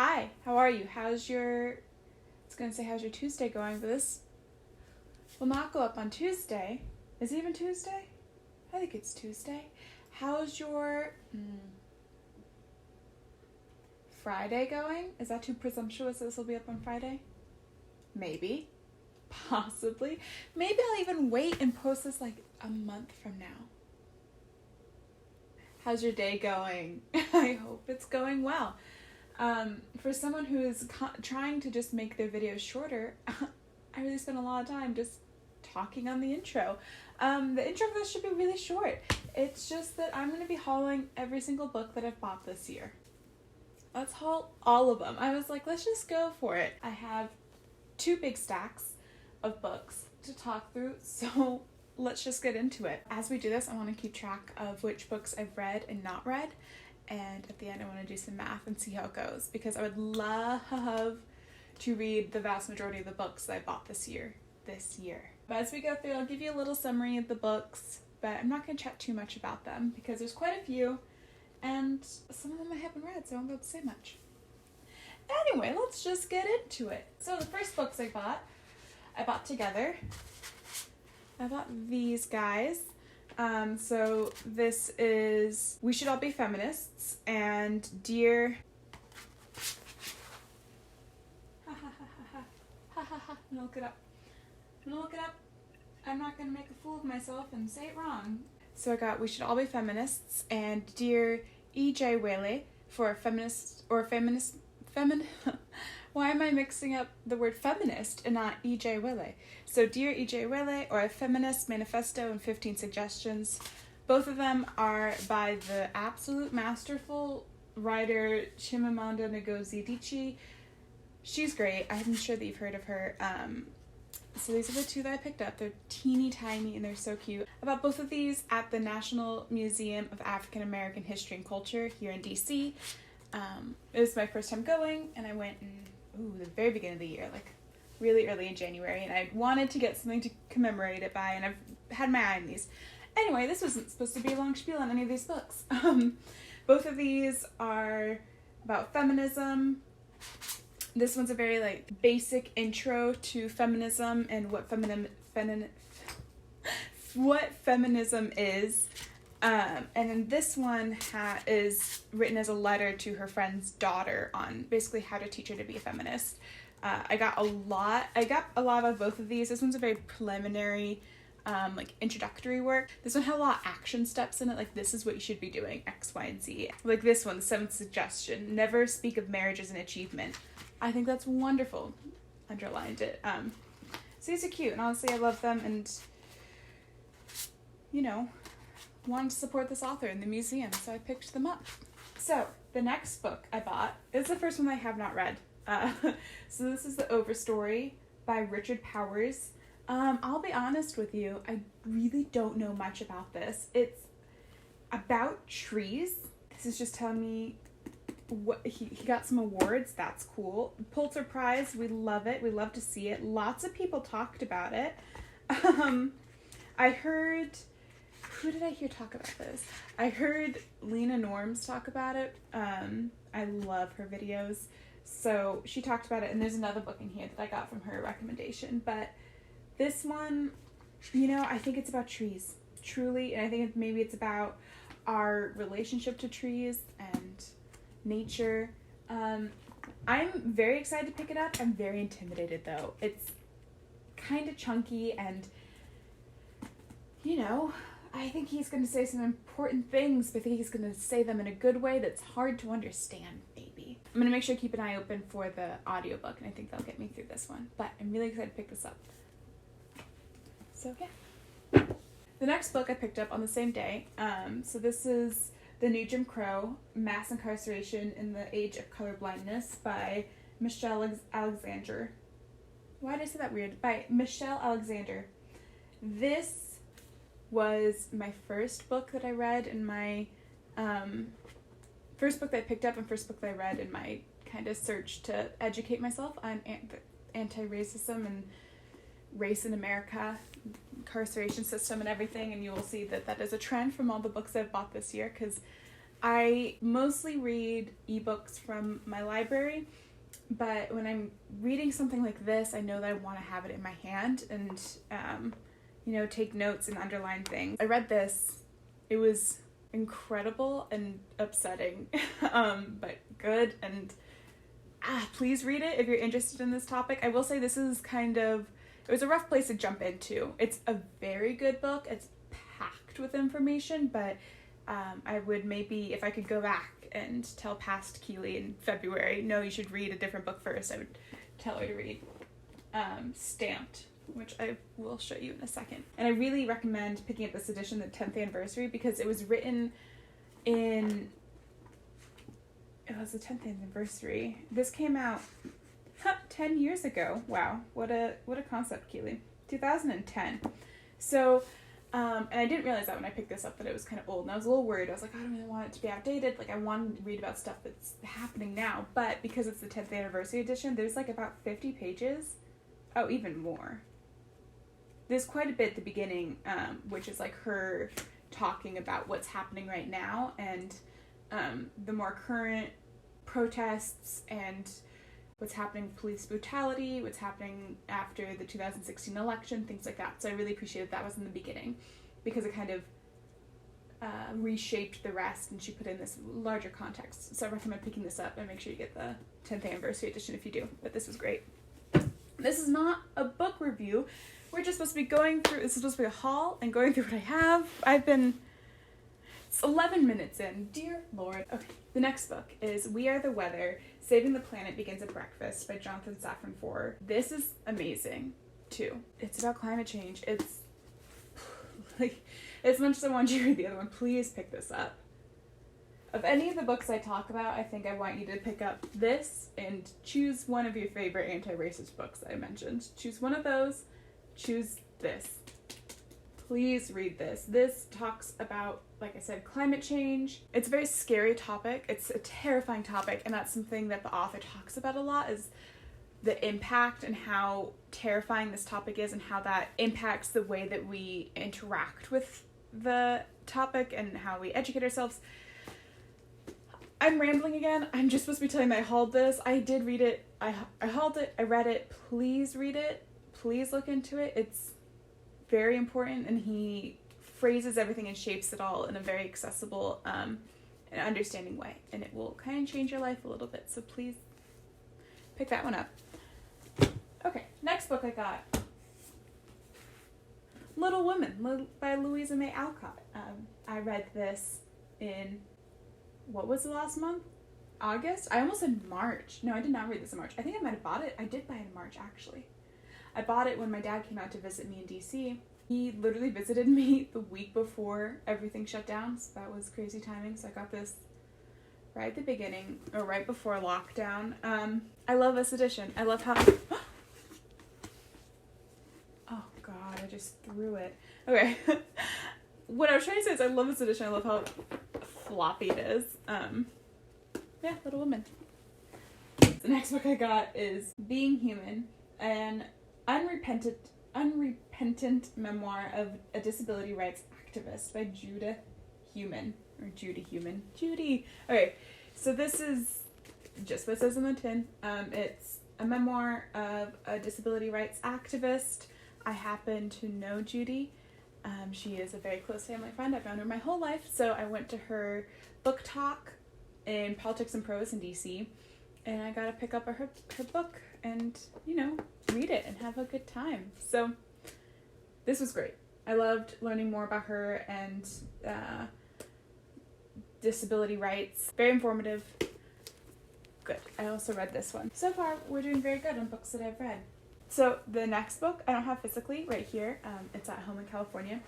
Hi, how are you? How's your Tuesday going, but this will not go up on Tuesday. Is it even Tuesday? I think it's Tuesday. How's your Friday going? Is that too presumptuous that this will be up on Friday? Maybe. Possibly. Maybe I'll even wait and post this like a month from now. How's your day going? I hope it's going well. For someone who is trying to just make their videos shorter, I really spent a lot of time just talking on the intro. The intro for this should be really short. It's just that I'm going to be hauling every single book that I've bought this year. Let's haul all of them. I was like, let's just go for it. I have 2 big stacks of books to talk through, so let's just get into it. As we do this, I want to keep track of which books I've read and not read. And at the end, I want to do some math and see how it goes, because I would love to read the vast majority of the books that I bought this year. But as we go through, I'll give you a little summary of the books, but I'm not going to chat too much about them because there's quite a few, and some of them I haven't read, so I won't be able to say much. Anyway, let's just get into it. So the first books I bought together. I bought these guys. So this is We Should All Be Feminists and Dear... I'm gonna look it up. I'm not gonna make a fool of myself and say it wrong. So I got We Should All Be Feminists and Dear E.J. Whaley for feminist. Why am I mixing up the word feminist and not E.J. Whaley? So Dear E.J. Whaley, or A Feminist Manifesto and 15 Suggestions. Both of them are by the absolute masterful writer Chimamanda Ngozi Adichie. She's great. I'm sure that you've heard of her. So these are the 2 that I picked up. They're teeny tiny and they're so cute. I bought both of these at the National Museum of African American History and Culture here in DC. It was my first time going, and I went in the very beginning of the year, like really early in January, and I wanted to get something to commemorate it by, and I've had my eye on these. Anyway, this wasn't supposed to be a long spiel on any of these books. Both of these are about feminism. This one's a very basic intro to feminism and what feminism is. And then this one is written as a letter to her friend's daughter on basically how to teach her to be a feminist. I got a lot of both of these. This one's a very preliminary, introductory work. This one had a lot of action steps in it, like this is what you should be doing, X, Y, and Z. Like this one, the 7th suggestion, never speak of marriage as an achievement. I think that's wonderful. Underlined it. So these are cute, and honestly, I love them, and, wanted to support this author in the museum, so I picked them up. So, the next book I bought is the first one I have not read. So this is the Overstory by Richard Powers. I'll be honest with you, I really don't know much about this. It's about trees. This is just telling me what he got some awards. That's cool. Pulitzer Prize, we love it. We love to see it. Lots of people talked about it. I heard... Who did I hear talk about this? I heard Lena Norms talk about it. I love her videos. So she talked about it, and there's another book in here that I got from her recommendation. But this one, I think it's about trees, truly. And I think maybe it's about our relationship to trees and nature. I'm very excited to pick it up. I'm very intimidated, though. It's kind of chunky, and, I think he's going to say some important things, but I think he's going to say them in a good way that's hard to understand, maybe. I'm going to make sure to keep an eye open for the audiobook, and I think that'll get me through this one. But I'm really excited to pick this up. So, yeah. The next book I picked up on the same day. So this is The New Jim Crow, Mass Incarceration in the Age of Colorblindness by Michelle Alexander. Why did I say that weird? By Michelle Alexander. This was my first book that I read in my, first book that I picked up and first book that I read in my kind of search to educate myself on anti-racism and race in America, incarceration system and everything, and you will see that is a trend from all the books I've bought this year, because I mostly read ebooks from my library, but when I'm reading something like this, I know that I want to have it in my hand and, take notes and underline things. I read this. It was incredible and upsetting, but good. And please read it if you're interested in this topic. I will say this is it was a rough place to jump into. It's a very good book. It's packed with information, but I would maybe, if I could go back and tell past Keely in February, no, you should read a different book first, I would tell her to read Stamped, which I will show you in a second. And I really recommend picking up this edition, the 10th anniversary, because it was written in... It was the 10th anniversary. This came out 10 years ago. Wow, what a concept, Keely. 2010. So... and I didn't realize that when I picked this up, that it was kind of old, and I was a little worried. I was like, I don't really want it to be outdated. Like, I wanted to read about stuff that's happening now, but because it's the 10th anniversary edition, there's like about 50 pages. Oh, even more. There's quite a bit at the beginning, which is like her talking about what's happening right now, and the more current protests and what's happening with police brutality, what's happening after the 2016 election, things like that. So I really appreciated that was in the beginning, because it kind of reshaped the rest, and she put in this larger context. So I recommend picking this up, and make sure you get the 10th anniversary edition if you do. But this was great. This is not a book review. We're just supposed to be this is supposed to be a haul and going through what I have. It's 11 minutes in. Dear Lord. Okay, the next book is We Are the Weather, Saving the Planet Begins at Breakfast by Jonathan Safran Foer. This is amazing, too. It's about climate change. It's, like, as much as I want you to read the other one, please pick this up. Of any of the books I talk about, I think I want you to pick up this and choose one of your favorite anti-racist books that I mentioned. Choose one of those. Choose this. Please read this. This talks about, like I said, climate change. It's a very scary topic. It's a terrifying topic, and that's something that the author talks about a lot, is the impact and how terrifying this topic is, and how that impacts the way that we interact with the topic and how we educate ourselves. I'm rambling again. I'm just supposed to be telling you I hauled this. I did read it. I hauled it. I read it. Please read it. Please look into it. It's very important, and he phrases everything and shapes it all in a very accessible and understanding way, and it will kind of change your life a little bit, so please pick that one up. Okay, next book I got, Little Women by Louisa May Alcott. I read this in, what was the last month? August? I almost said March. No, I did not read this in March. I think I might have bought it. I did buy it in March, actually. I bought it when my dad came out to visit me in DC. He literally visited me the week before everything shut down, so that was crazy timing. So I got this right at the beginning, or right before lockdown. I love this edition. I love how... Oh god, I just threw it. Okay. What I was trying to say is I love this edition. I love how floppy it is. Yeah, Little Women. The next book I got is Being Human, an unrepentant memoir of a disability rights activist by Judy Heumann. Judy. Okay, so this is just what it says in the tin. It's a memoir of a disability rights activist. I happen to know Judy. She is a very close family friend. I've known her my whole life, so I went to her book talk in Politics and Prose in DC, and I got to pick up her book and, read it and have a good time. So this was great. I loved learning more about her and disability rights. Very informative. Good. I also read this one. So far, we're doing very good on books that I've read. So the next book I don't have physically right here. It's at home in California.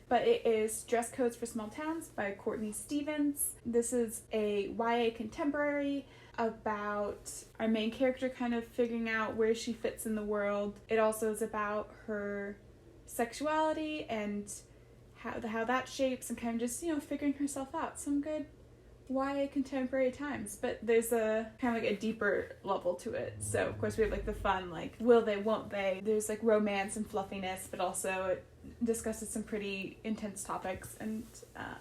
But it is Dress Codes for Small Towns by Courtney Stevens. This is a YA contemporary about our main character kind of figuring out where she fits in the world. It also is about her sexuality and how that shapes and kind of just, figuring herself out. Some good YA contemporary times, but there's a kind of like a deeper level to it. So of course we have like the fun, like will they, won't they. There's like romance and fluffiness, but also it discusses some pretty intense topics, and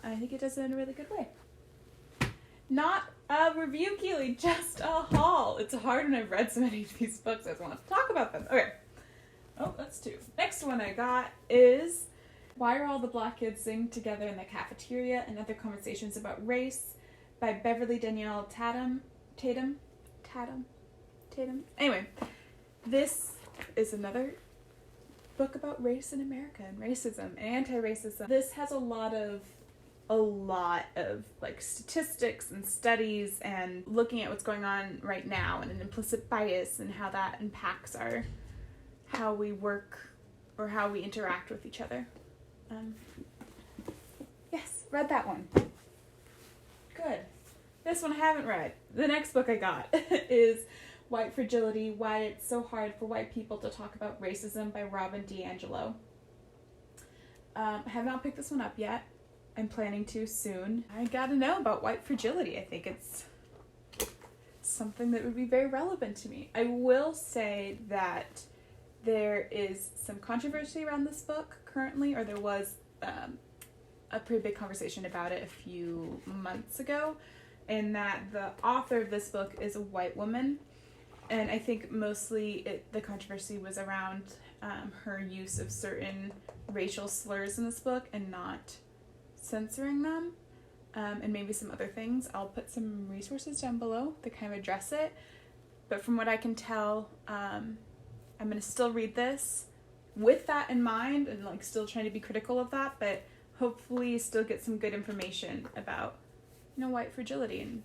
I think it does it in a really good way. Not a review, Keely, just a haul. It's hard when I've read so many of these books, I just want to talk about them. Okay. Oh, that's two. Next one I got is Why Are All the Black Kids Sing Together in the Cafeteria and Other Conversations About Race by Beverly Danielle Tatum. Anyway, this is another book about race in America and racism and anti-racism. This has a lot of like statistics and studies and looking at what's going on right now and an implicit bias and how that impacts how we work or how we interact with each other. Yes, read that one. Good. This one I haven't read. The next book I got is White Fragility, Why It's So Hard for White People to Talk About Racism by Robin DiAngelo. I have not picked this one up yet. I'm planning to soon. I gotta know about white fragility. I think it's something that would be very relevant to me. I will say that there is some controversy around this book currently, or there was a pretty big conversation about it a few months ago, in that the author of this book is a white woman, and I think mostly the controversy was around her use of certain racial slurs in this book and not censoring them, and maybe some other things. I'll put some resources down below that kind of address it, but from what I can tell, I'm going to still read this with that in mind and like still trying to be critical of that, but hopefully still get some good information about, white fragility and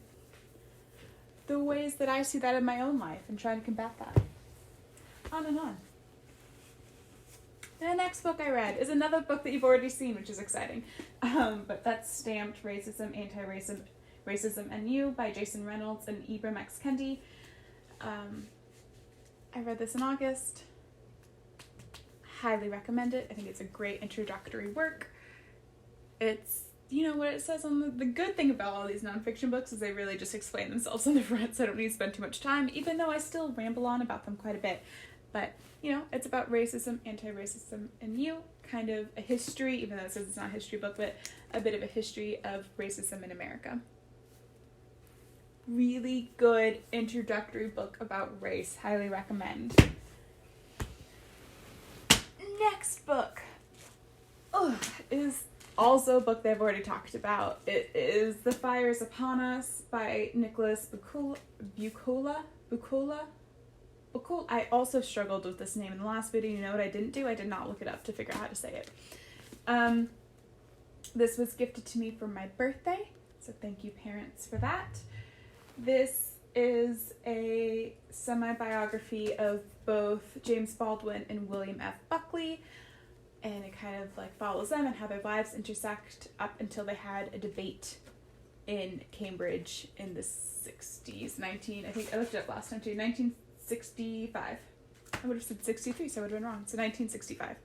the ways that I see that in my own life and trying to combat that. On and on. The next book I read is another book that you've already seen, which is exciting. But that's Stamped Racism, Anti-Racism, and You by Jason Reynolds and Ibram X. Kendi. I read this in August. Highly recommend it. I think it's a great introductory work. It's, what it says on the good thing about all these nonfiction books is they really just explain themselves on the front, so I don't need to spend too much time, even though I still ramble on about them quite a bit. But, it's about racism, anti-racism, and you. Kind of a history, even though it says it's not a history book, but a bit of a history of racism in America. Really good introductory book about race. Highly recommend. Next book is also a book that I've already talked about. It is The Fire is Upon Us by Nicholas Bucola. I also struggled with this name in the last video. You know what I didn't do? I did not look it up to figure out how to say it. This was gifted to me for my birthday, so thank you, parents, for that. This is a semi-biography of both James Baldwin and William F. Buckley, and it kind of follows them and how their lives intersect up until they had a debate in Cambridge in the 60s. I think I looked it up last time too, 1965. I would have said 63, so I would have been wrong. So 1965.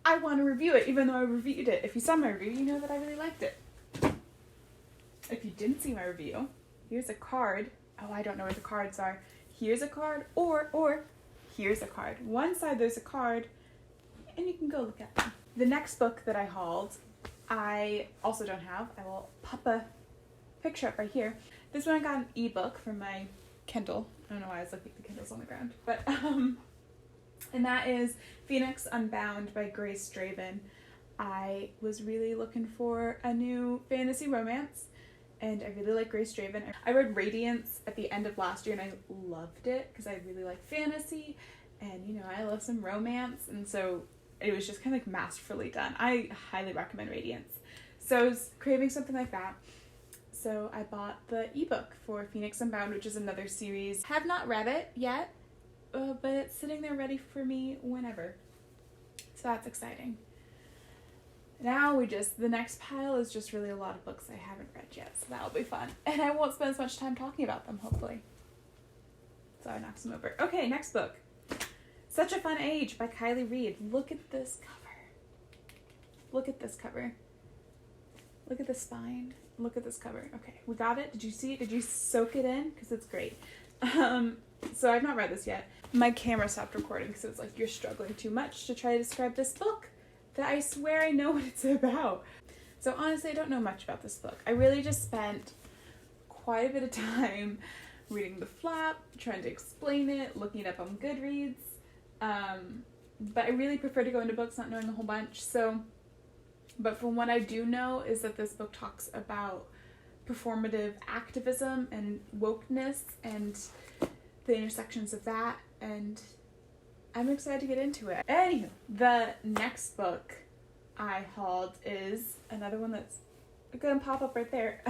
I want to review it, even though I reviewed it. If you saw my review, you know that I really liked it. If you didn't see my review, here's a card. Oh, I don't know where the cards are. Here's a card, or here's a card. One side there's a card, and you can go look at them. The next book that I hauled, I also don't have. I will pop a picture up right here. This one I got an ebook from my Kindle. I don't know why I was looking at the Kindles on the ground, but and that is Phoenix Unbound by Grace Draven. I was really looking for a new fantasy romance, and I really like Grace Draven. I read Radiance at the end of last year, and I loved it because I really like fantasy, and I love some romance, and so it was just kind of masterfully done. I highly recommend Radiance. So I was craving something like that. So I bought the ebook for Phoenix Unbound, which is another series. Have not read it yet, but it's sitting there ready for me whenever. So that's exciting. Now the next pile is just really a lot of books I haven't read yet, so that'll be fun. And I won't spend as much time talking about them, hopefully. So I knocked them over. Okay, next book. Such a Fun Age by Kylie Reed. Look at this cover. Look at this cover. Look at the spine. Look at this cover. Okay, we got it. Did you see it? Did you soak it in? Because it's great. So I've not read this yet. My camera stopped recording, so it's you're struggling too much to try to describe this book that I swear I know what it's about. So honestly, I don't know much about this book. I really just spent quite a bit of time reading the flap, trying to explain it, looking it up on Goodreads. But I really prefer to go into books not knowing a whole bunch. But from what I do know is that this book talks about performative activism and wokeness and the intersections of that, and I'm excited to get into it. Anywho, the next book I hauled is another one that's gonna pop up right there.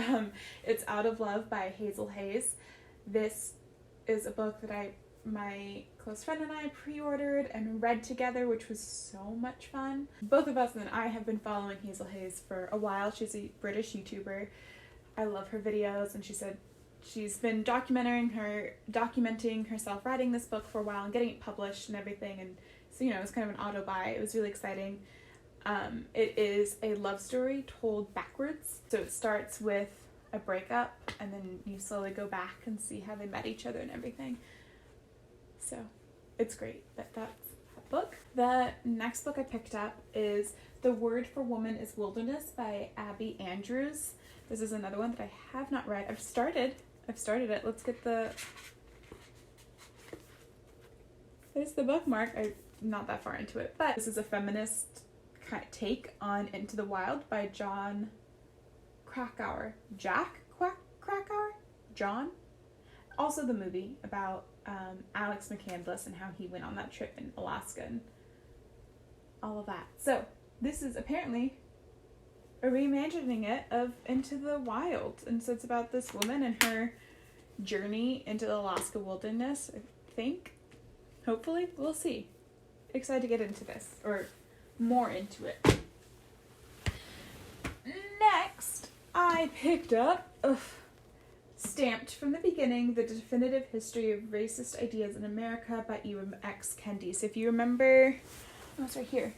It's Out of Love by Hazel Hayes. This is a book that my close friend and I pre-ordered and read together, which was so much fun. Both of us and I have been following Hazel Hayes for a while. She's a British YouTuber. I love her videos, and she said she's been documenting herself writing this book for a while and getting it published and everything, and so it was kind of an auto buy. It was really exciting. It is a love story told backwards, so it starts with a breakup and then you slowly go back and see how they met each other and everything. So it's great. But that's that book. The next book I picked up is The Word for Woman is Wilderness by Abby Andrews. This is another one that I have not read. I've started it. Let's get there's the bookmark. I'm not that far into it, but this is a feminist take on Into the Wild by John Krakauer. Krakauer? John? Also the movie about Alex McCandless and how he went on that trip in Alaska and all of that. So this is apparently a reimagining it of Into the Wild, and so it's about this woman and her journey into the Alaska wilderness, I think. Hopefully, we'll see. Excited to get into this, or more into it. Next, I picked up, Stamped from the Beginning, The Definitive History of Racist Ideas in America by Ibram X. Kendi. So if you remember, it's right here.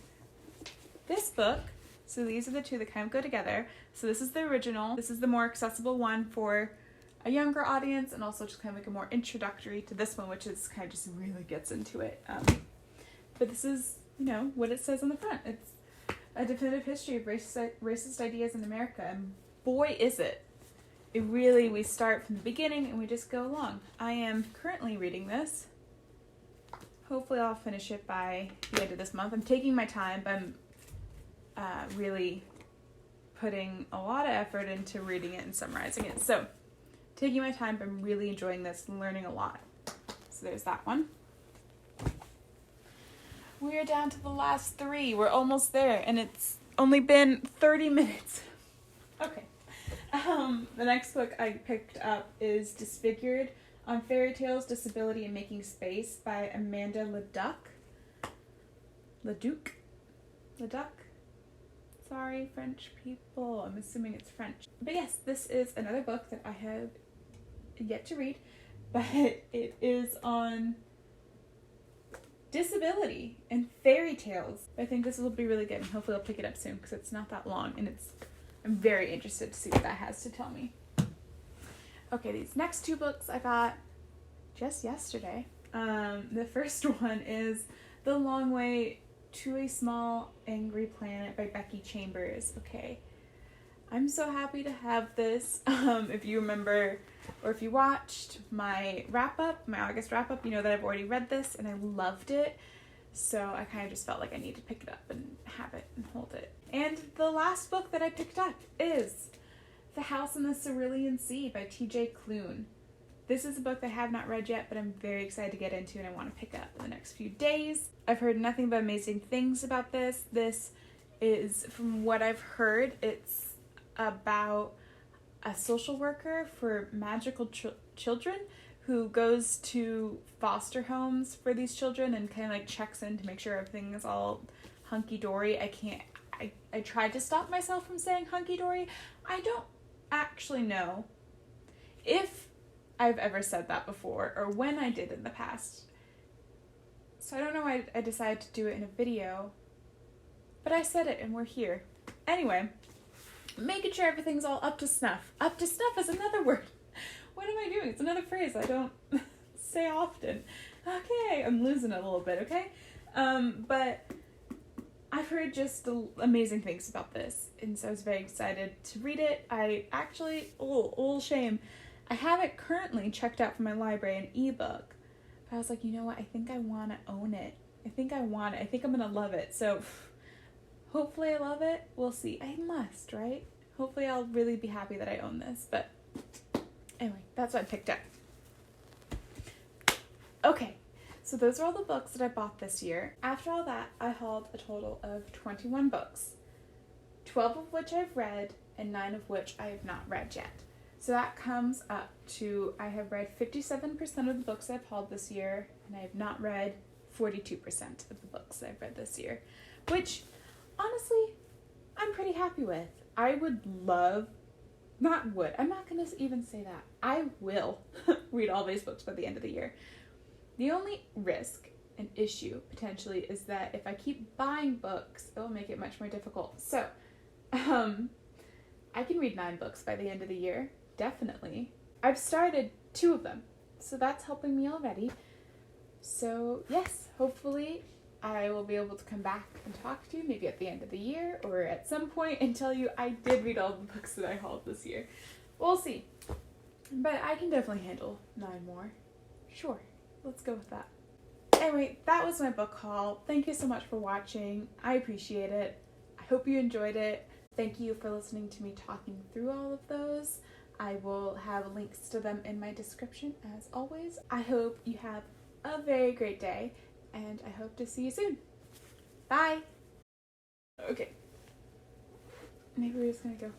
This book, so these are the two that kind of go together. So this is the original. This is the more accessible one for a younger audience, and also just kind of like a more introductory to this one, which is kind of just really gets into it. But this is, what it says on the front. It's a definitive history of racist ideas in America, and boy is it. We start from the beginning and we just go along. I am currently reading this. Hopefully I'll finish it by the end of this month. I'm taking my time, but I'm really putting a lot of effort into reading it and summarizing it. So, taking my time, but I'm really enjoying this and learning a lot. So there's that one. We're down to the last 3. We're almost there, and it's only been 30 minutes. Okay. The next book I picked up is Disfigured, on Fairy Tales, Disability, and Making Space by Amanda Leduc? Sorry, French people. I'm assuming it's French. But yes, this is another book that I have yet to read, but it is on disability and fairy tales. I think this will be really good, and hopefully I'll pick it up soon because it's not that long, and I'm very interested to see what that has to tell me. Okay, these next 2 books I got just yesterday. The first one is The Long Way to a Small Angry Planet by Becky Chambers. Okay, I'm so happy to have this. If you remember, or if you watched my August wrap-up, you know that I've already read this and I loved it. So I kind of just felt like I need to pick it up and have it and hold it. And the last book that I picked up is The House in the Cerulean Sea by T.J. Klune. This is a book that I have not read yet, but I'm very excited to get into and I want to pick up in the next few days. I've heard nothing but amazing things about this. This is, from what I've heard, it's about a social worker for magical children who goes to foster homes for these children and kind of like checks in to make sure everything is all hunky-dory. I tried to stop myself from saying hunky-dory. I don't actually know if I've ever said that before or when I did in the past. So I don't know why I decided to do it in a video, but I said it and we're here. Anyway, making sure everything's all up to snuff. Up to snuff is another word. What am I doing? It's another phrase I don't say often. Okay, I'm losing it a little bit, okay? But I've heard just amazing things about this, and so I was very excited to read it. I actually, shame, I have it currently checked out from my library, an ebook. But I was like, you know what? I think I want to own it. I think I want it. I think I'm going to love it. So hopefully I love it. We'll see. I must, right? Hopefully I'll really be happy that I own this. But anyway, that's what I picked up. Okay, so those are all the books that I bought this year. After all that, I hauled a total of 21 books, 12 of which I've read and 9 of which I have not read yet. So that comes up to, I have read 57% of the books I've hauled this year, and I have not read 42% of the books I've read this year, which honestly, I'm pretty happy with. I would love, I'm not going to even say that. I will read all these books by the end of the year. The only risk and issue potentially is that if I keep buying books, it will make it much more difficult. So, I can read 9 books by the end of the year, definitely. I've started 2 of them, so that's helping me already. So yes, hopefully I will be able to come back and talk to you maybe at the end of the year or at some point and tell you I did read all the books that I hauled this year. We'll see. But I can definitely handle 9 more. Sure, let's go with that. Anyway, that was my book haul. Thank you so much for watching. I appreciate it. I hope you enjoyed it. Thank you for listening to me talking through all of those. I will have links to them in my description as always. I hope you have a very great day, and I hope to see you soon. Bye! Okay. Maybe we're just gonna go.